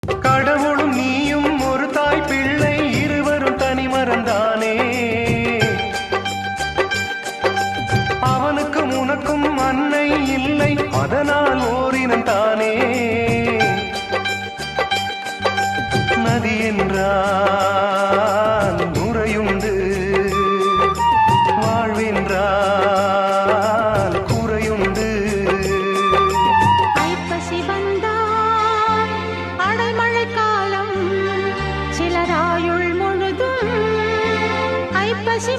கடவுளும் நீயும் ஒரு தாய் பிள்ளை இருவரும் தனி மறந்தானே. அவனுக்கும் உனக்கும் அன்னை இல்லை, அதனால் ஓரினம் தானே. நதி என்றால் நுரையுண்டு, வாழ்வென்றால் குறையுண்டு. ஐப்பசி வந்தால் அடைமழை காலம், சிலராயுள் முழுதும் ஐப்பசி